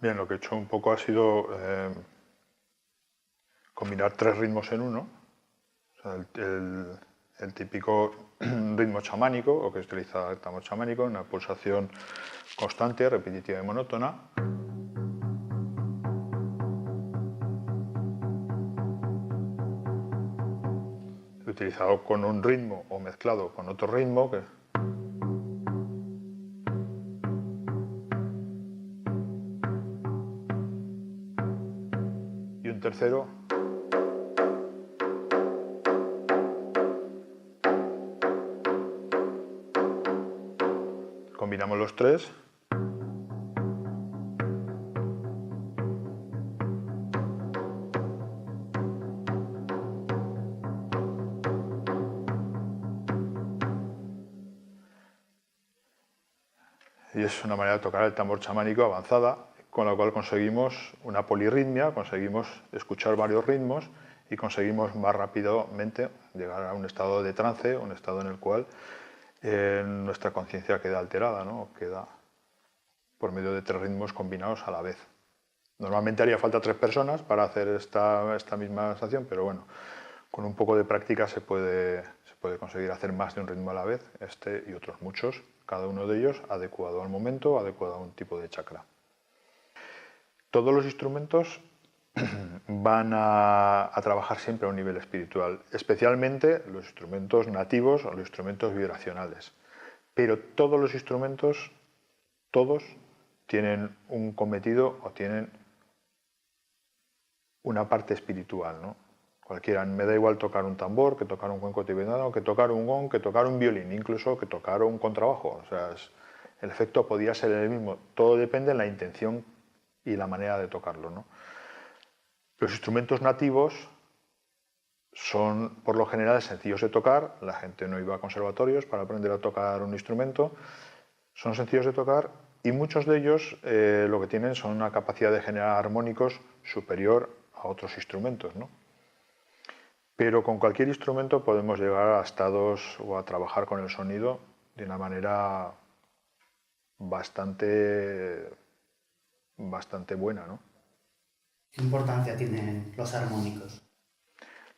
Bien, lo que he hecho un poco ha sido combinar tres ritmos en uno. O sea, el típico ritmo chamánico, o que se utiliza el tambor chamánico, una pulsación constante, repetitiva y monótona. Utilizado con un ritmo o mezclado con otro ritmo. Y un tercero. Combinamos los tres. Y es una manera de tocar el tambor chamánico avanzada, con la cual conseguimos una polirritmia, conseguimos escuchar varios ritmos y conseguimos más rápidamente llegar a un estado de trance, un estado en el cual nuestra conciencia queda alterada, ¿no? Queda por medio de tres ritmos combinados a la vez. Normalmente haría falta 3 personas para hacer esta misma sensación, pero bueno, con un poco de práctica se puede conseguir hacer más de un ritmo a la vez, este y otros muchos, cada uno de ellos adecuado al momento, adecuado a un tipo de chakra. Todos los instrumentos van a trabajar siempre a un nivel espiritual, especialmente los instrumentos nativos o los instrumentos vibracionales. Pero todos los instrumentos, todos, tienen un cometido o tienen una parte espiritual, ¿no? Cualquiera, me da igual tocar un tambor, que tocar un cuenco tibetano, que tocar un gong, que tocar un violín, incluso que tocar un contrabajo. O sea, el efecto podría ser el mismo. Todo depende de la intención y la manera de tocarlo, ¿no? Los instrumentos nativos son, por lo general, sencillos de tocar. La gente no iba a conservatorios para aprender a tocar un instrumento. Son sencillos de tocar y muchos de ellos lo que tienen son una capacidad de generar armónicos superior a otros instrumentos, ¿no? Pero con cualquier instrumento podemos llegar a estados o a trabajar con el sonido de una manera bastante buena, ¿no? ¿Qué importancia tienen los armónicos?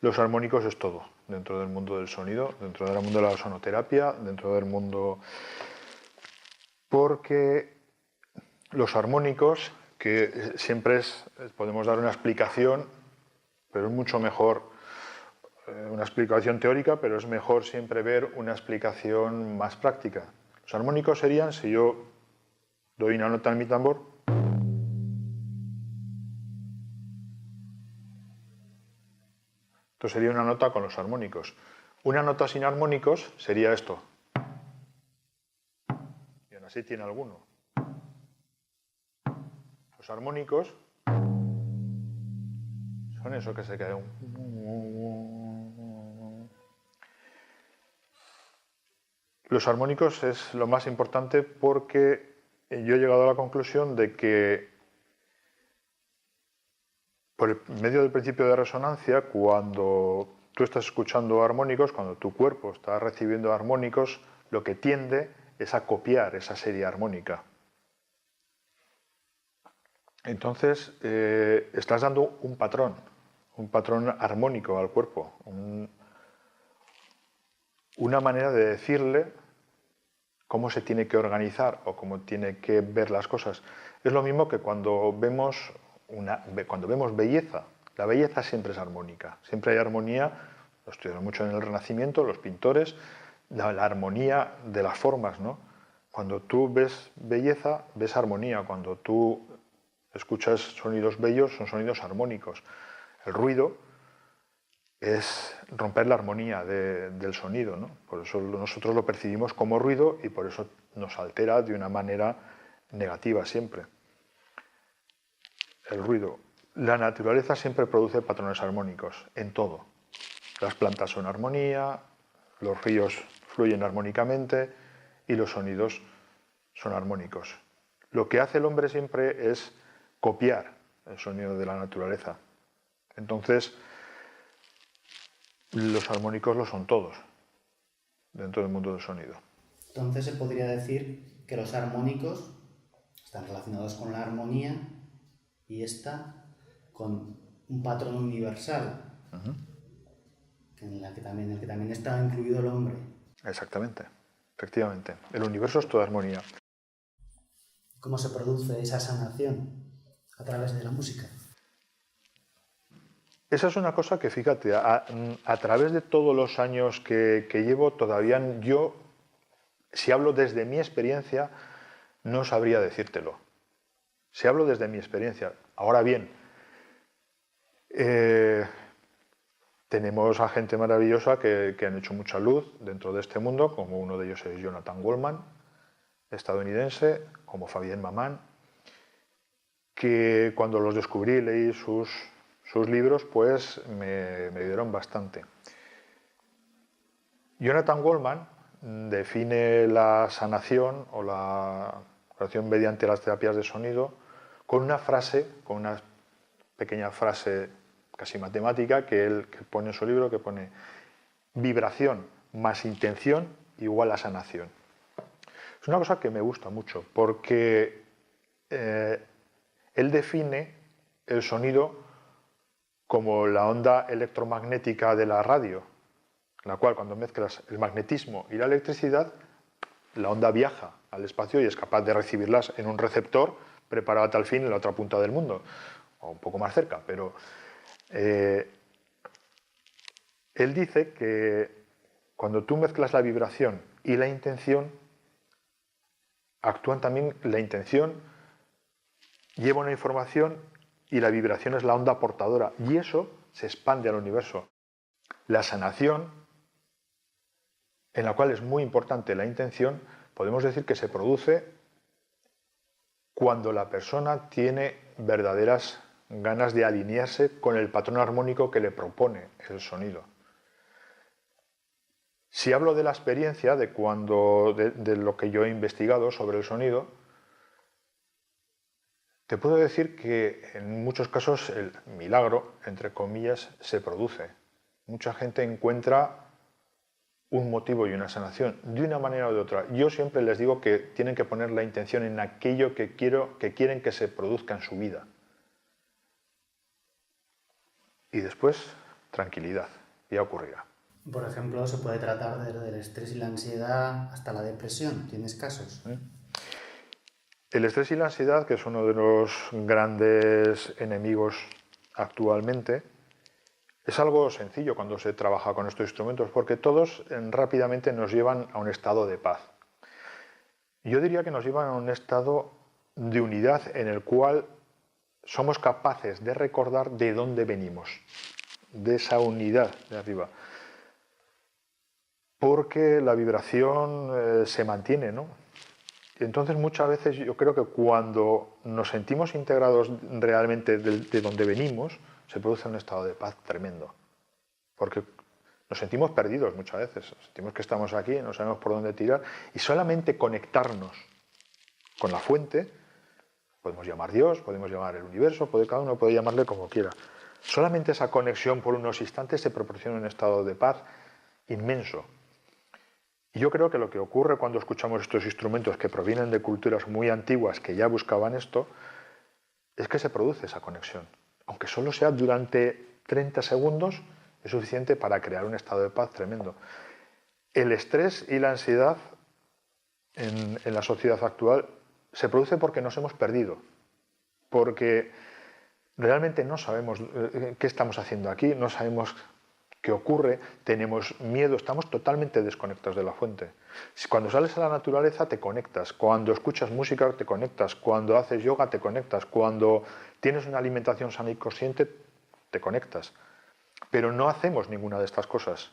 Los armónicos es todo dentro del mundo del sonido, dentro del mundo de la sonoterapia, dentro del mundo... Porque los armónicos, que siempre podemos dar una explicación, pero es mucho mejor una explicación teórica, pero es mejor siempre ver una explicación más práctica. Los armónicos serían, si yo doy una nota en mi tambor, esto sería una nota con los armónicos. Una nota sin armónicos sería esto. Y aún así tiene alguno. Los armónicos son eso que se queda Los armónicos es lo más importante porque yo he llegado a la conclusión de que por medio del principio de resonancia, cuando tú estás escuchando armónicos, cuando tu cuerpo está recibiendo armónicos, lo que tiende es a copiar esa serie armónica. Entonces, estás dando un patrón armónico al cuerpo, una manera de decirle cómo se tiene que organizar o cómo tiene que ver las cosas. Es lo mismo que cuando vemos belleza. La belleza siempre es armónica, siempre hay armonía. Lo estudiaron mucho en el Renacimiento, los pintores, la armonía de las formas, ¿no? Cuando tú ves belleza, ves armonía. Cuando tú escuchas sonidos bellos, son sonidos armónicos. El ruido es romper la armonía del sonido, ¿no? Por eso nosotros lo percibimos como ruido y por eso nos altera de una manera negativa siempre. El ruido. La naturaleza siempre produce patrones armónicos, en todo. Las plantas son armonía, los ríos fluyen armónicamente y los sonidos son armónicos. Lo que hace el hombre siempre es copiar el sonido de la naturaleza. Entonces, los armónicos lo son todos dentro del mundo del sonido. Entonces se podría decir que los armónicos están relacionados con la armonía y esta con un patrón universal, en el que también está incluido el hombre. Exactamente, efectivamente. El universo es toda armonía. ¿Cómo se produce esa sanación? A través de la música. Esa es una cosa que, fíjate, a través de todos los años que llevo, todavía yo, si hablo desde mi experiencia, no sabría decírtelo. Si hablo desde mi experiencia. Ahora bien, tenemos a gente maravillosa que han hecho mucha luz dentro de este mundo, como uno de ellos es Jonathan Goldman, estadounidense, como Fabienne Mamán, que cuando los descubrí y leí sus libros, pues me dieron bastante. Jonathan Goldman define la sanación o la curación mediante las terapias de sonido con una pequeña frase casi matemática que pone en su libro, que pone: vibración más intención igual a sanación. Es una cosa que me gusta mucho porque él define el sonido como la onda electromagnética de la radio, en la cual cuando mezclas el magnetismo y la electricidad, la onda viaja al espacio y es capaz de recibirlas en un receptor preparado a tal fin en la otra punta del mundo, o un poco más cerca, pero él dice que cuando tú mezclas la vibración y la intención, actúan también la intención, lleva una información y la vibración es la onda portadora y eso se expande al universo. La sanación, en la cual es muy importante la intención, podemos decir que se produce cuando la persona tiene verdaderas ganas de alinearse con el patrón armónico que le propone el sonido. Si hablo de la experiencia, de lo que yo he investigado sobre el sonido, te puedo decir que en muchos casos el milagro, entre comillas, se produce. Mucha gente encuentra un motivo y una sanación de una manera o de otra. Yo siempre les digo que tienen que poner la intención en aquello que quieren que se produzca en su vida. Y después, tranquilidad, ya ocurrirá. Por ejemplo, se puede tratar desde el estrés y la ansiedad hasta la depresión. ¿Tienes casos? El estrés y la ansiedad, que es uno de los grandes enemigos actualmente, es algo sencillo cuando se trabaja con estos instrumentos, porque todos rápidamente nos llevan a un estado de paz. Yo diría que nos llevan a un estado de unidad en el cual somos capaces de recordar de dónde venimos, de esa unidad de arriba. Porque la vibración se mantiene, ¿no? Y entonces muchas veces yo creo que cuando nos sentimos integrados realmente de donde venimos, se produce un estado de paz tremendo. Porque nos sentimos perdidos muchas veces, sentimos que estamos aquí, no sabemos por dónde tirar, y solamente conectarnos con la fuente, podemos llamar Dios, podemos llamar el universo, cada uno puede llamarle como quiera. Solamente esa conexión por unos instantes te proporciona un estado de paz inmenso. Y yo creo que lo que ocurre cuando escuchamos estos instrumentos que provienen de culturas muy antiguas que ya buscaban esto, es que se produce esa conexión. Aunque solo sea durante 30 segundos, es suficiente para crear un estado de paz tremendo. El estrés y la ansiedad en la sociedad actual se produce porque nos hemos perdido, porque realmente no sabemos qué estamos haciendo aquí, no sabemos qué ocurre, tenemos miedo, estamos totalmente desconectados de la fuente. Cuando sales a la naturaleza te conectas, cuando escuchas música te conectas, cuando haces yoga te conectas, cuando tienes una alimentación sana y consciente te conectas. Pero no hacemos ninguna de estas cosas.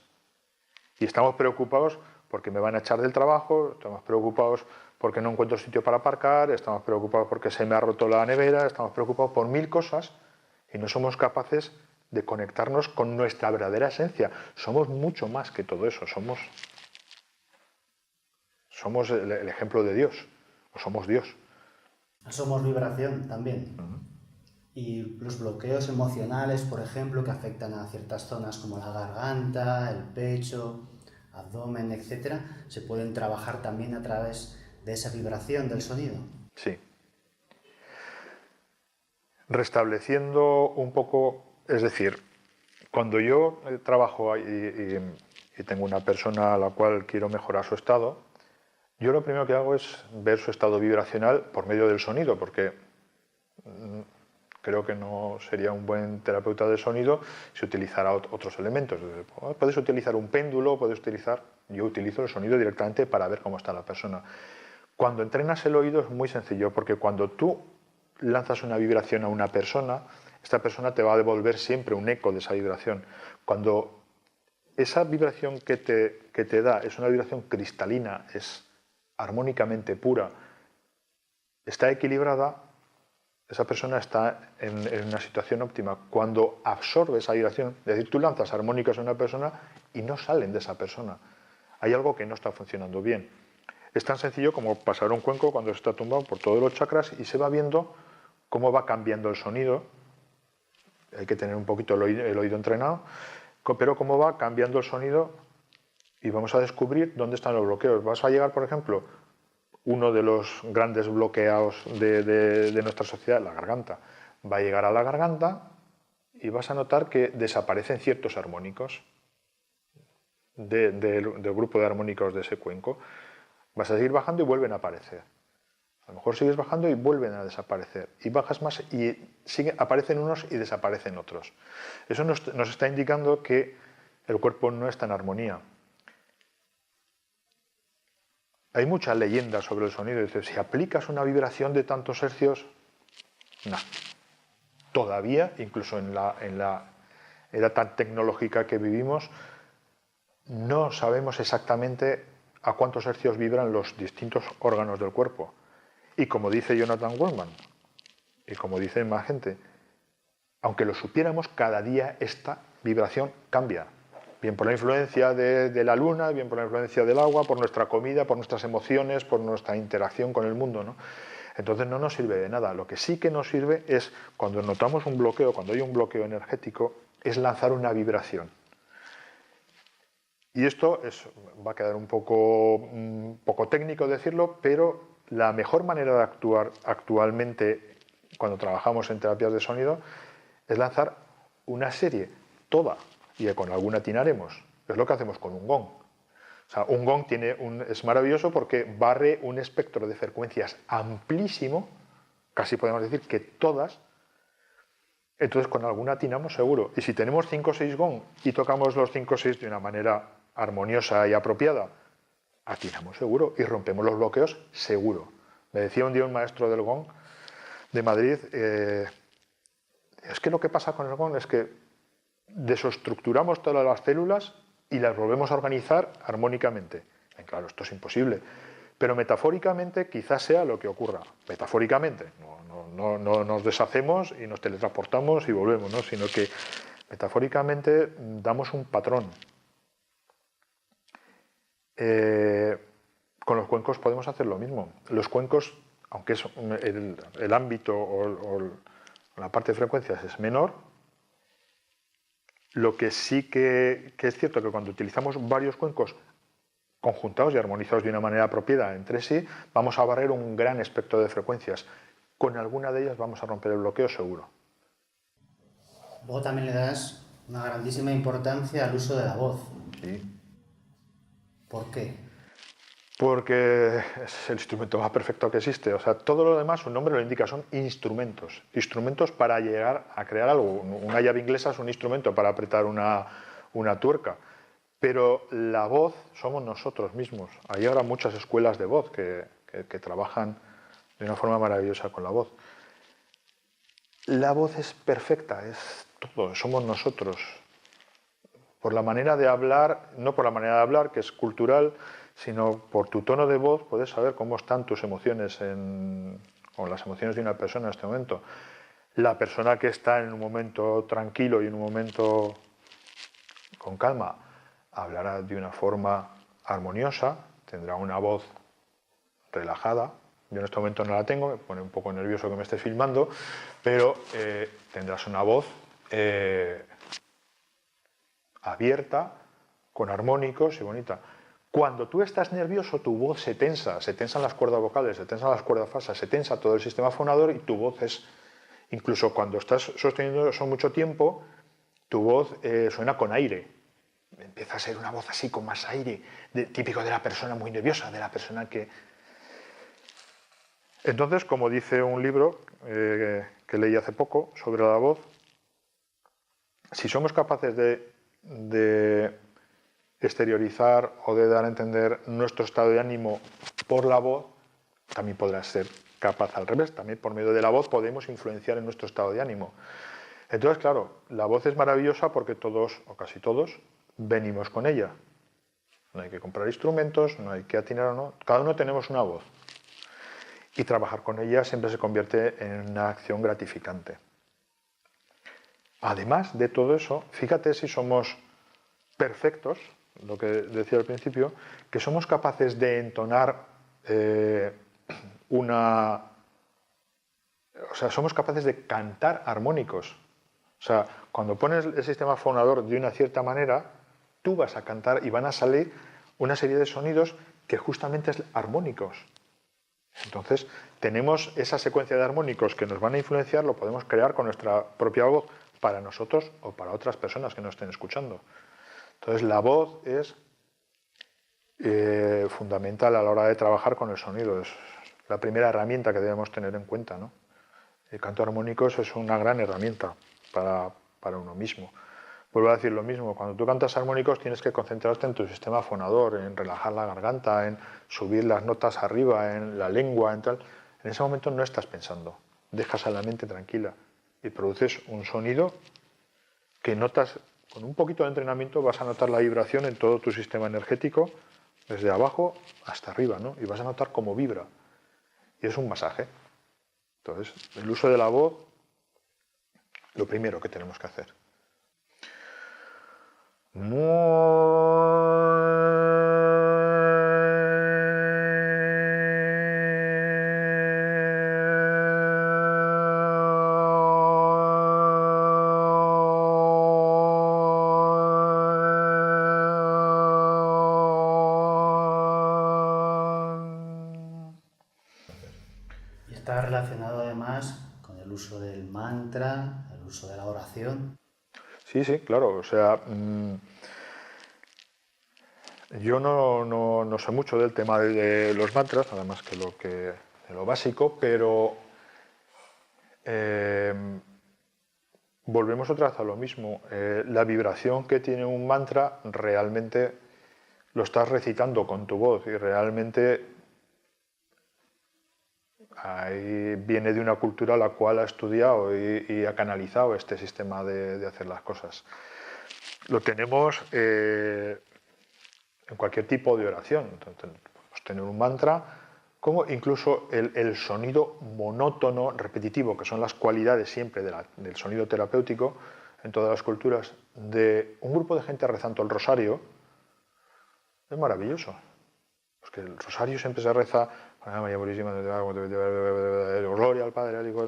Y estamos preocupados porque me van a echar del trabajo, estamos preocupados porque no encuentro sitio para aparcar, estamos preocupados porque se me ha roto la nevera, estamos preocupados por 1000 cosas y no somos capaces de conectarnos con nuestra verdadera esencia. Somos mucho más que todo eso, somos el ejemplo de Dios, o somos Dios. Somos vibración también. Y los bloqueos emocionales, por ejemplo, que afectan a ciertas zonas como la garganta, el pecho, abdomen, etc., se pueden trabajar también a través de esa vibración del sonido. Sí. Restableciendo un poco, es decir, cuando yo trabajo y tengo una persona a la cual quiero mejorar su estado, yo lo primero que hago es ver su estado vibracional por medio del sonido, porque creo que no sería un buen terapeuta de sonido si utilizara otros elementos. Puedes utilizar un péndulo, yo utilizo el sonido directamente para ver cómo está la persona. Cuando entrenas el oído es muy sencillo, porque cuando tú lanzas una vibración a una persona, esta persona te va a devolver siempre un eco de esa vibración. Cuando esa vibración que te da es una vibración cristalina, es armónicamente pura, está equilibrada, esa persona está en una situación óptima. Cuando absorbe esa vibración, es decir, tú lanzas armónicas a una persona y no salen de esa persona. Hay algo que no está funcionando bien. Es tan sencillo como pasar un cuenco cuando se está tumbado por todos los chakras y se va viendo cómo va cambiando el sonido. Hay que tener un poquito el oído entrenado, pero cómo va cambiando el sonido y vamos a descubrir dónde están los bloqueos. Vas a llegar, por ejemplo, uno de los grandes bloqueados de nuestra sociedad, la garganta. Va a llegar a la garganta y vas a notar que desaparecen ciertos armónicos del grupo de armónicos de ese cuenco. Vas a seguir bajando y vuelven a aparecer. A lo mejor sigues bajando y vuelven a desaparecer. Y bajas más y aparecen unos y desaparecen otros. Eso nos está indicando que el cuerpo no está en armonía. Hay muchas leyendas sobre el sonido. Dice, si aplicas una vibración de tantos hercios, no. Todavía, incluso en la era tan tecnológica que vivimos, no sabemos exactamente a cuántos hercios vibran los distintos órganos del cuerpo. Y como dice Jonathan Goldman, y como dice más gente, aunque lo supiéramos, cada día esta vibración cambia. Bien por la influencia de la luna, bien por la influencia del agua, por nuestra comida, por nuestras emociones, por nuestra interacción con el mundo, ¿no? Entonces no nos sirve de nada. Lo que sí que nos sirve es, cuando notamos un bloqueo, cuando hay un bloqueo energético, es lanzar una vibración. Y esto va a quedar un poco técnico decirlo, pero la mejor manera de actuar actualmente cuando trabajamos en terapias de sonido es lanzar una serie, toda, y con alguna atinaremos. Es lo que hacemos con un gong. O sea, un gong es maravilloso porque barre un espectro de frecuencias amplísimo, casi podemos decir que todas. Entonces con alguna atinamos seguro. Y si tenemos 5 o 6 gong y tocamos los 5 o 6 de una manera armoniosa y apropiada, atinamos seguro y rompemos los bloqueos seguro. Me decía un día un maestro del gong de Madrid, es que lo que pasa con el gong es que desestructuramos todas las células y las volvemos a organizar armónicamente. Claro, esto es imposible, pero metafóricamente quizás sea lo que ocurra. Metafóricamente, no nos deshacemos y nos teletransportamos y volvemos, ¿no? Sino que metafóricamente damos un patrón. Con los cuencos podemos hacer lo mismo. Los cuencos, aunque es el ámbito o la parte de frecuencias es menor, lo que sí que es cierto que cuando utilizamos varios cuencos conjuntados y armonizados de una manera apropiada entre sí, vamos a barrer un gran espectro de frecuencias. Con alguna de ellas vamos a romper el bloqueo seguro. Luego también le das una grandísima importancia al uso de la voz. Sí. ¿Por qué? Porque es el instrumento más perfecto que existe. O sea, todo lo demás, su nombre lo indica, son instrumentos. Instrumentos para llegar a crear algo. Una llave inglesa es un instrumento para apretar una tuerca. Pero la voz somos nosotros mismos. Hay ahora muchas escuelas de voz que trabajan de una forma maravillosa con la voz. La voz es perfecta, es todo, somos nosotros. Por la manera de hablar, no por la manera de hablar, que es cultural, sino por tu tono de voz puedes saber cómo están tus emociones o las emociones de una persona en este momento. La persona que está en un momento tranquilo y en un momento con calma hablará de una forma armoniosa, tendrá una voz relajada. Yo en este momento no la tengo, me pone un poco nervioso que me estés filmando, pero tendrás una voz abierta, con armónicos y bonita. Cuando tú estás nervioso, tu voz se tensan las cuerdas vocales, se tensan las cuerdas falsas, se tensa todo el sistema fonador y tu voz es Incluso cuando estás sosteniendo eso mucho tiempo, tu voz suena con aire. Empieza a ser una voz así, con más aire, típico de la persona muy nerviosa, de la persona que... Entonces, como dice un libro que leí hace poco sobre la voz, si somos capaces de exteriorizar o de dar a entender nuestro estado de ánimo por la voz, también podrá ser capaz al revés. También por medio de la voz podemos influenciar en nuestro estado de ánimo. Entonces, claro, la voz es maravillosa porque todos, o casi todos, venimos con ella. No hay que comprar instrumentos, no hay que atinar o no. Cada uno tenemos una voz. Y trabajar con ella siempre se convierte en una acción gratificante. Además de todo eso, fíjate si somos perfectos, lo que decía al principio, que somos capaces de entonar somos capaces de cantar armónicos. O sea, cuando pones el sistema fonador de una cierta manera, tú vas a cantar y van a salir una serie de sonidos que justamente es armónicos. Entonces, tenemos esa secuencia de armónicos que nos van a influenciar, lo podemos crear con nuestra propia voz para nosotros o para otras personas que nos estén escuchando. Entonces, la voz es fundamental a la hora de trabajar con el sonido. Es la primera herramienta que debemos tener en cuenta, ¿no? El canto armónicos es una gran herramienta para uno mismo. Vuelvo a decir lo mismo, cuando tú cantas armónicos tienes que concentrarte en tu sistema fonador, en relajar la garganta, en subir las notas arriba, en la lengua, en tal. En ese momento no estás pensando, dejas a la mente tranquila y produces un sonido que notas, con un poquito de entrenamiento vas a notar la vibración en todo tu sistema energético, desde abajo hasta arriba, ¿no? Y vas a notar cómo vibra. Y es un masaje. Entonces, el uso de la voz, lo primero que tenemos que hacer. Y está relacionado además con el uso del mantra, el uso de la oración. Sí, sí, claro. O sea, yo no sé mucho del tema de los mantras, nada más que de lo básico, pero volvemos otra vez a lo mismo. La vibración que tiene un mantra realmente lo estás recitando con tu voz y realmente ahí viene de una cultura la cual ha estudiado y ha canalizado este sistema de hacer las cosas. Lo tenemos en cualquier tipo de oración. Podemos tener un mantra, como incluso el sonido monótono, repetitivo, que son las cualidades siempre del sonido terapéutico en todas las culturas, de un grupo de gente rezando el rosario, es maravilloso. Porque el rosario siempre se reza, María Purísima, gloria al Padre, al Hijo,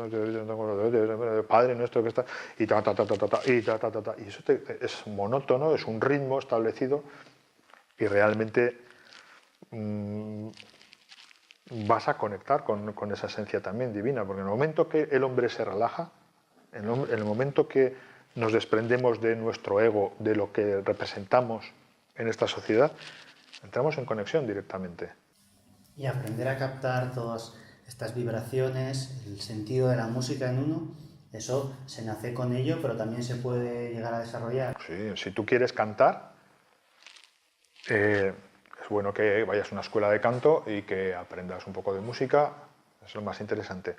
Padre nuestro que está, y ta ta ta ta ta, y ta ta ta ta, y eso es monótono, es un ritmo establecido y realmente vas a conectar con esa esencia también divina, porque en el momento que el hombre se relaja, en el momento que nos desprendemos de nuestro ego, de lo que representamos en esta sociedad, entramos en conexión directamente. Y aprender a captar todas estas vibraciones, el sentido de la música en uno, eso se nace con ello, pero también se puede llegar a desarrollar. Sí, si tú quieres cantar, es bueno que vayas a una escuela de canto y que aprendas un poco de música, es lo más interesante.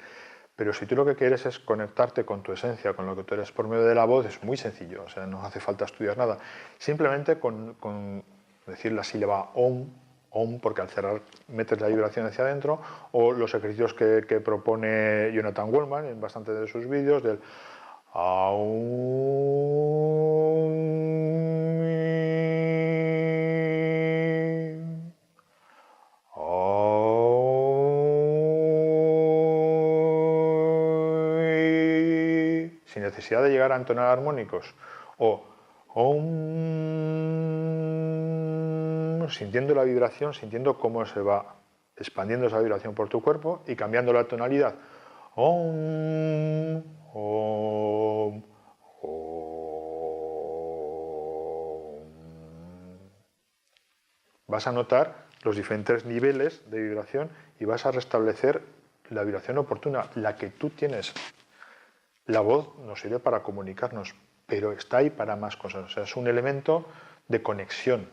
Pero si tú lo que quieres es conectarte con tu esencia, con lo que tú eres por medio de la voz, es muy sencillo, o sea, no hace falta estudiar nada. Simplemente con decir la sílaba OM, porque al cerrar metes la vibración hacia adentro, o los ejercicios que propone Jonathan Goldman en bastantes de sus vídeos, del sin necesidad de llegar a entonar armónicos, o sintiendo la vibración, sintiendo cómo se va expandiendo esa vibración por tu cuerpo y cambiando la tonalidad. om, om, vas a notar los diferentes niveles de vibración y vas a restablecer la vibración oportuna, la que tú tienes. La voz nos sirve para comunicarnos, pero está ahí para más cosas. O sea, es un elemento de conexión.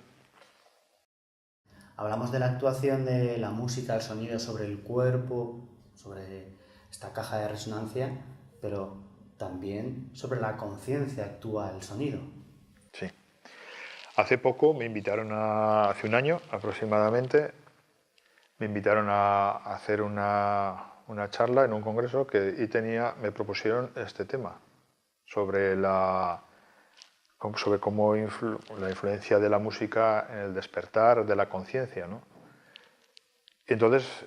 Hablamos de la actuación de la música, el sonido sobre el cuerpo, sobre esta caja de resonancia, pero también sobre la conciencia actúa el sonido. Sí. Hace poco me invitaron hace un año aproximadamente, me invitaron a hacer una charla en un congreso me propusieron este tema sobre sobre cómo la influencia de la música en el despertar de la conciencia, ¿no? Y entonces,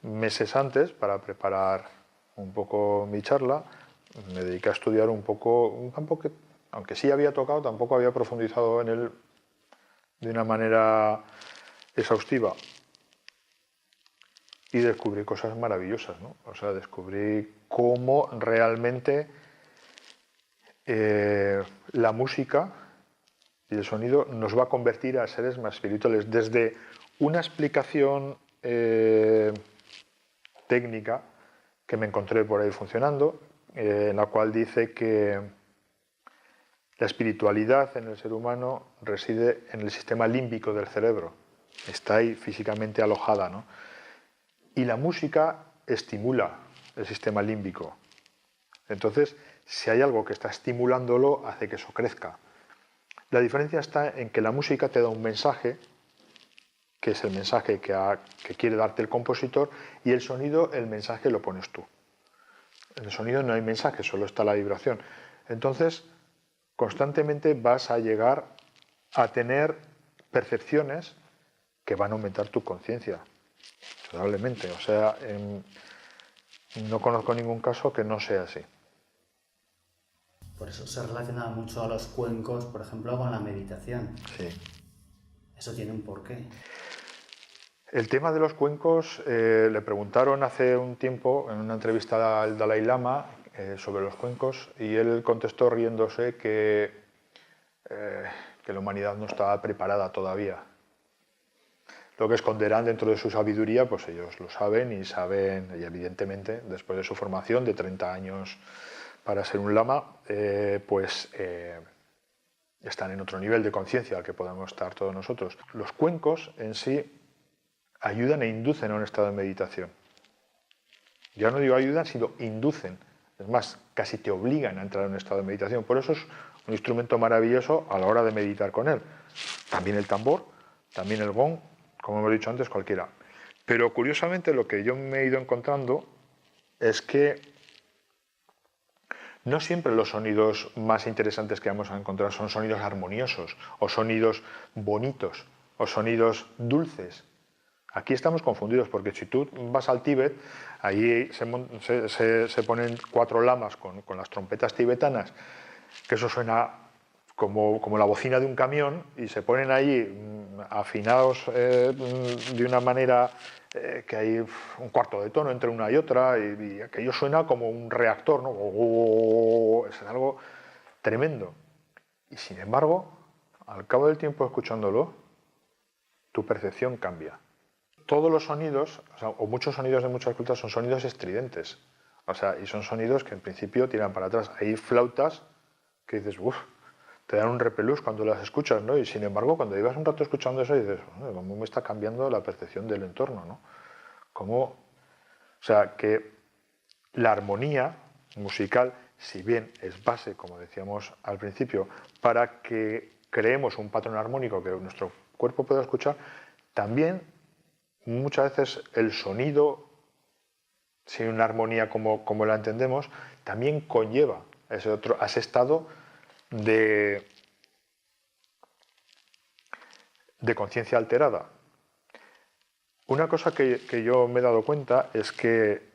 meses antes, para preparar un poco mi charla, me dediqué a estudiar un campo que, aunque sí había tocado, tampoco había profundizado en él de una manera exhaustiva. Y descubrí cosas maravillosas, ¿no? O sea, descubrí cómo realmente la música y el sonido nos va a convertir a seres más espirituales. Desde una explicación técnica que me encontré por ahí funcionando, en la cual dice que la espiritualidad en el ser humano reside en el sistema límbico del cerebro. Está ahí físicamente alojada, ¿no? Y la música estimula el sistema límbico. Entonces, si hay algo que está estimulándolo, hace que eso crezca. La diferencia está en que la música te da un mensaje, que es el mensaje que quiere darte el compositor, y el sonido, el mensaje lo pones tú. En el sonido no hay mensaje, solo está la vibración. Entonces, constantemente vas a llegar a tener percepciones que van a aumentar tu conciencia, probablemente. O sea, no conozco ningún caso que no sea así. Por eso se relaciona mucho a los cuencos, por ejemplo, con la meditación. Sí. Eso tiene un porqué. El tema de los cuencos, le preguntaron hace un tiempo en una entrevista al Dalai Lama sobre los cuencos y él contestó riéndose que la humanidad no estaba preparada todavía. Lo que esconderán dentro de su sabiduría, pues ellos lo saben y evidentemente después de su formación de 30 años para ser un lama, están en otro nivel de conciencia al que podemos estar todos nosotros. Los cuencos en sí ayudan e inducen a un estado de meditación. Ya no digo ayudan, sino inducen. Es más, casi te obligan a entrar en un estado de meditación. Por eso es un instrumento maravilloso a la hora de meditar con él. También el tambor, también el gong, como hemos dicho antes, cualquiera. Pero curiosamente lo que yo me he ido encontrando es que no siempre los sonidos más interesantes que vamos a encontrar son sonidos armoniosos, o sonidos bonitos, o sonidos dulces. Aquí estamos confundidos porque si tú vas al Tíbet, allí se ponen 4 lamas con las trompetas tibetanas, que eso suena como la bocina de un camión, y se ponen ahí afinados de una manera que hay un cuarto de tono entre una y otra, y aquello suena como un reactor, ¿no? Es algo tremendo. Y sin embargo, al cabo del tiempo escuchándolo, tu percepción cambia. Todos los sonidos, o muchos sonidos de muchas culturas, son sonidos estridentes. O sea, y son sonidos que en principio tiran para atrás. Hay flautas que dices, uff, te dan un repelús cuando las escuchas, ¿no? Y sin embargo, cuando llevas un rato escuchando eso, dices, ¿cómo me está cambiando la percepción del entorno, ¿no? O sea, que la armonía musical, si bien es base, como decíamos al principio, para que creemos un patrón armónico que nuestro cuerpo pueda escuchar, también muchas veces el sonido, sin una armonía como la entendemos, también conlleva a ese estado de conciencia alterada. Una cosa que yo me he dado cuenta es que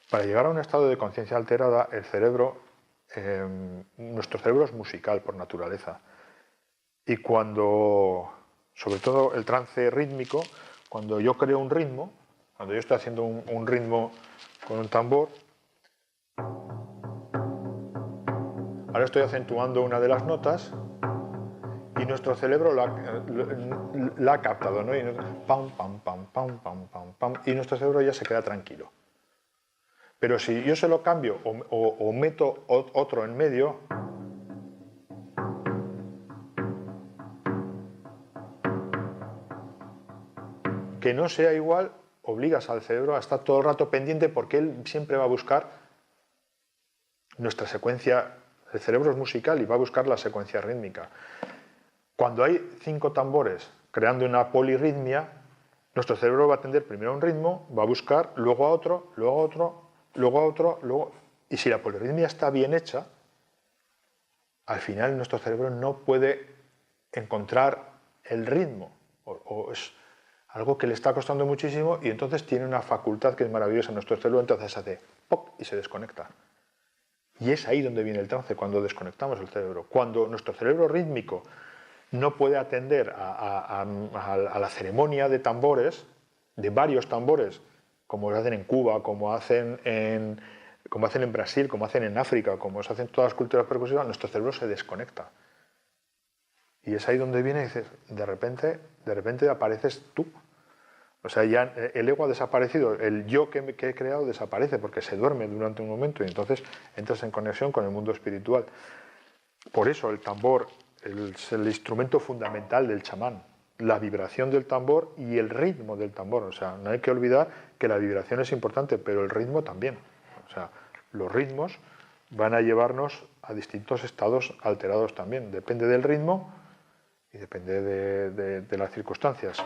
para llegar a un estado de conciencia alterada, el cerebro, nuestro cerebro es musical por naturaleza. Y sobre todo el trance rítmico, cuando yo creo un ritmo, cuando yo estoy haciendo un ritmo con un tambor, Ahora estoy acentuando una de las notas y nuestro cerebro la ha captado, ¿no? Y pam, pam, pam, pam, pam, pam, pam, y nuestro cerebro ya se queda tranquilo. Pero si yo se lo cambio o meto otro en medio, que no sea igual, obligas al cerebro a estar todo el rato pendiente porque él siempre va a buscar nuestra secuencia. El cerebro es musical y va a buscar la secuencia rítmica. Cuando hay 5 tambores creando una polirritmia, nuestro cerebro va a atender primero a un ritmo, va a buscar, luego a otro, luego a otro, luego a otro, luego... Y si la polirritmia está bien hecha, al final nuestro cerebro no puede encontrar el ritmo, o es algo que le está costando muchísimo, y entonces tiene una facultad que es maravillosa. Nuestro cerebro entonces hace ¡pop! Y se desconecta. Y es ahí donde viene el trance, cuando desconectamos el cerebro. Cuando nuestro cerebro rítmico no puede atender a la ceremonia de tambores, de varios tambores, como lo hacen en Cuba, como hacen en Brasil, como hacen en África, como se hacen todas las culturas percusivas, nuestro cerebro se desconecta. Y es ahí donde viene y dices, de repente apareces tú. O sea, ya el ego ha desaparecido, el yo que he creado desaparece porque se duerme durante un momento y entonces entras en conexión con el mundo espiritual. Por eso el tambor es el instrumento fundamental del chamán, la vibración del tambor y el ritmo del tambor. O sea, no hay que olvidar que la vibración es importante, pero el ritmo también. O sea, los ritmos van a llevarnos a distintos estados alterados también. Depende del ritmo y depende de las circunstancias.